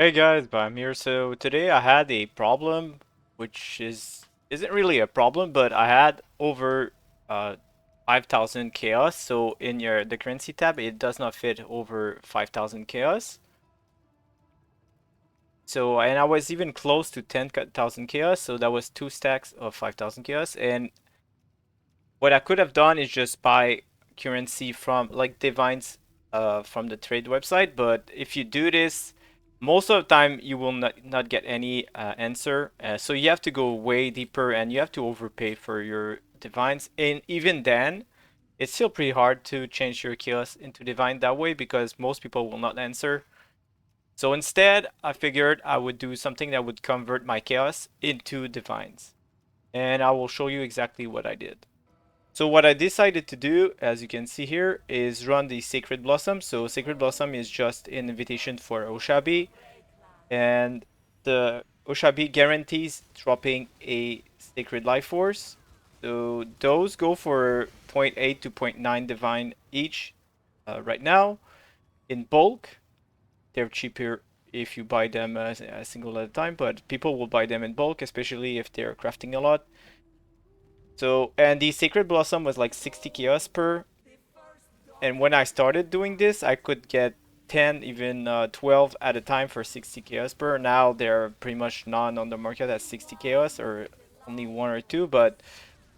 Hey guys, I'm here. So today I had a problem, which isn't really a problem, but I had over uh 5,000 chaos. So in the currency tab, it does not fit over 5,000 chaos. So and I was even close to 10,000 chaos. So that was two stacks of 5,000 chaos. And what I could have done is just buy currency from like divines from the trade website, but if you do this, most of the time you will not get any answer. So you have to go way deeper and you have to overpay for your divines. And even then, it's still pretty hard to change your chaos into divine that way because most people will not answer. So instead, I figured I would do something that would convert my chaos into divines. And I will show you exactly what I did. So what I decided to do, as you can see here, is run the Sacred Blossom. So Sacred Blossom is just an invitation for Oshabi, and the Oshabi guarantees dropping a Sacred Life Force. So those go for zero point 0.8 to zero point 0.9 Divine each right now in bulk. They're cheaper if you buy them a single at a time, but people will buy them in bulk, especially if they're crafting a lot. So, and the Sacred Blossom was like 60 chaos per. And when I started doing this, I could get 10, even 12 at a time for 60 chaos per. Now there are pretty much none on the market at 60 chaos, or only one or two. But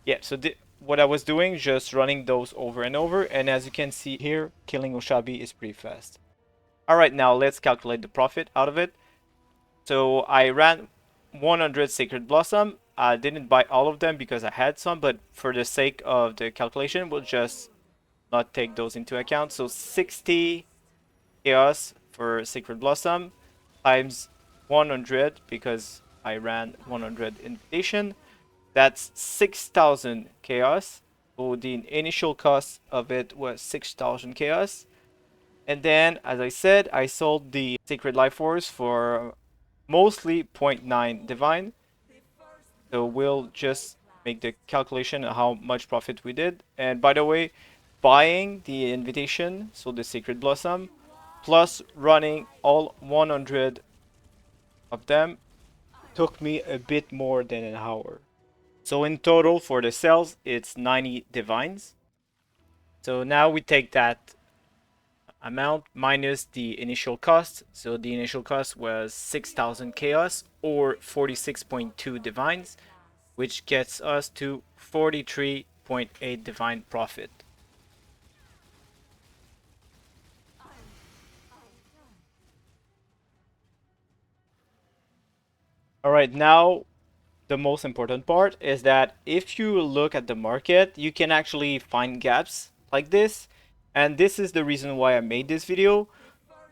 yeah, so what I was doing, just running those over and over. And as you can see here, killing Oshabi is pretty fast. All right, now let's calculate the profit out of it. So I ran 100 Sacred Blossom. I didn't buy all of them because I had some, but for the sake of the calculation, we'll just not take those into account. So 60 chaos for Sacred Blossom times 100 because I ran 100 invitation. That's 6,000 chaos. So the initial cost of it was 6,000 chaos. And then, as I said, I sold the Sacred Life Force for mostly zero point 0.9 divine. So we'll just make the calculation of how much profit we did. And by the way, buying the invitation, so the Sacred Blossom, plus running all 100 of them took me a bit more than an hour. So in total for the sales, it's 90 divines. So now we take that amount minus the initial cost. So the initial cost was 6,000 chaos or 46.2 divines, which gets us to 43.8 divine profit. All right, now the most important part is that if you look at the market, you can actually find gaps like this. And this is the reason why I made this video.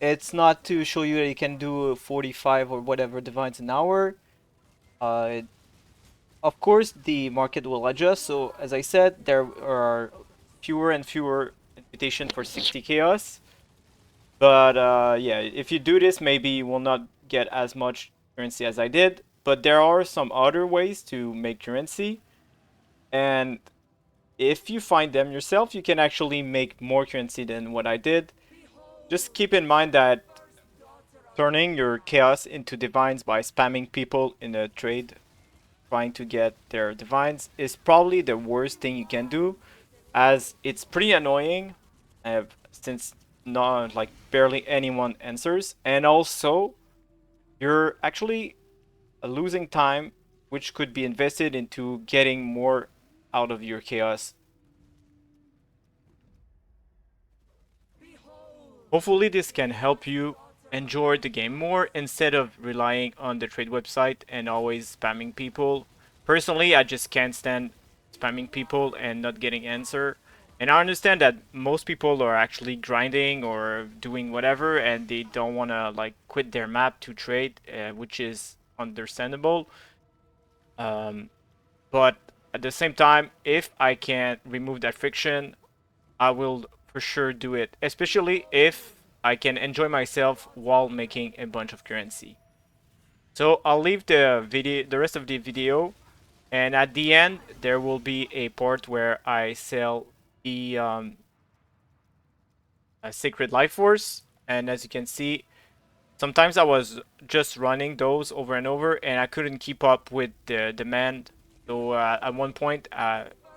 It's not to show you that you can do 45 or whatever divines an hour. Uh, of course, the market will adjust. So as I said, there are fewer and fewer invitations for 60 chaos. But yeah, if you do this, maybe you will not get as much currency as I did. But there are some other ways to make currency. And if you find them yourself, you can actually make more currency than what I did. Just keep in mind that turning your chaos into divines by spamming people in a trade trying to get their divines is probably the worst thing you can do, as it's pretty annoying since not like barely anyone answers, and also you're actually losing time which could be invested into getting more out of your chaos. Hopefully this can help you enjoy the game more instead of relying on the trade website and always spamming people. Personally, I just can't stand spamming people and not getting answer. And I understand that most people are actually grinding or doing whatever and they don't want to like quit their map to trade, which is understandable. Um, but at the same time, if I can remove that friction, I will for sure do it, especially if I can enjoy myself while making a bunch of currency. So I'll leave the rest of the video, and at the end there will be a part where I sell the Sacred Life Force, and as you can see, sometimes I was just running those over and over, and I couldn't keep up with the demand. So at one point,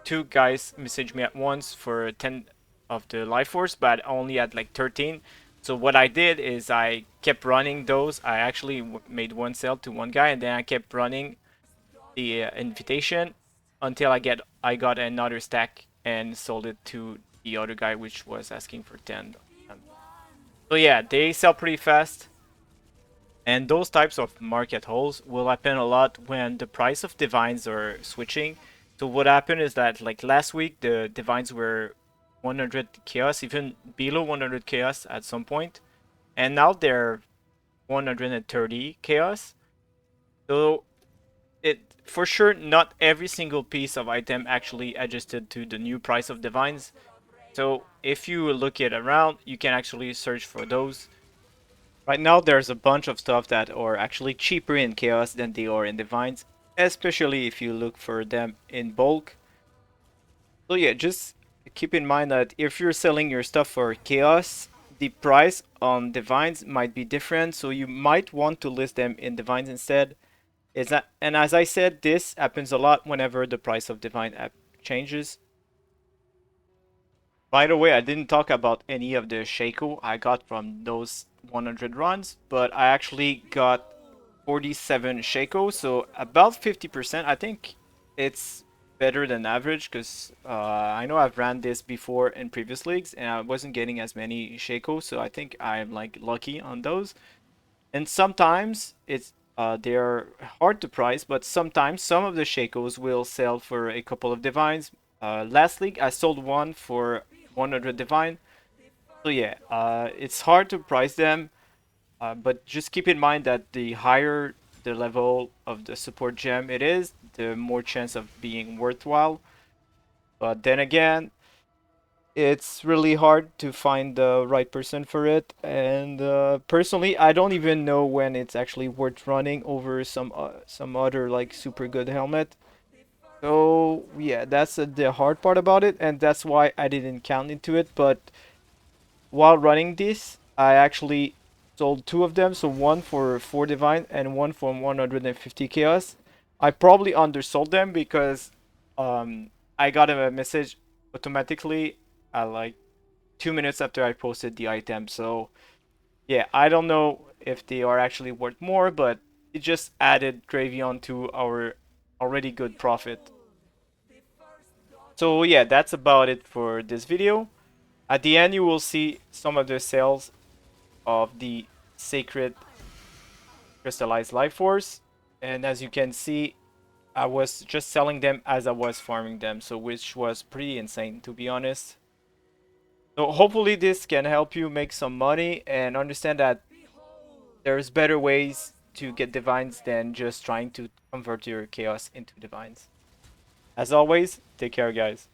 two guys messaged me at once for 10 of the life force, but I only had like 13. So what I did is I kept running those. I actually made one sale to one guy, and then I kept running the invitation until I got another stack and sold it to the other guy, which was asking for 10. So yeah, they sell pretty fast. And those types of market holes will happen a lot when the price of divines are switching. So what happened is that like last week the divines were 100 chaos, even below 100 chaos at some point, and now they're 130 chaos. So it for sure not every single piece of item actually adjusted to the new price of divines. So if you look it around, you can actually search for those. Right now, there's a bunch of stuff that are actually cheaper in Chaos than they are in Divines, especially if you look for them in bulk. So yeah, just keep in mind that if you're selling your stuff for Chaos, the price on Divines might be different, so you might want to list them in Divines instead. Is that, and as I said, this happens a lot whenever the price of Divine app changes. By the way, I didn't talk about any of the Shaco I got from those 100 runs, but I actually got 47 Shaco, so about 50%. I think it's better than average because I know I've ran this before in previous leagues and I wasn't getting as many Shaco, so I think I'm like lucky on those. And sometimes they're hard to price, but sometimes some of the Shakos will sell for a couple of divines. Last league I sold one for 100 divine. So yeah, it's hard to price them, but just keep in mind that the higher the level of the support gem it is, the more chance of being worthwhile. But then again, it's really hard to find the right person for it. And personally, I don't even know when it's actually worth running over some other like super good helmet. So yeah, that's the hard part about it, and that's why I didn't count into it. But while running this, I actually sold two of them, so one for 4 divine and one for 150 chaos. I probably undersold them because I got a message automatically like 2 minutes after I posted the item. So yeah, I don't know if they are actually worth more, but it just added gravy onto our already good profit. So yeah, that's about it for this video. At the end, you will see some of the sales of the sacred crystallized life force, and as you can see, I was just selling them as I was farming them, so which was pretty insane to be honest. So hopefully this can help you make some money and understand that there's better ways to get divines than just trying to convert your chaos into divines. As always, take care guys.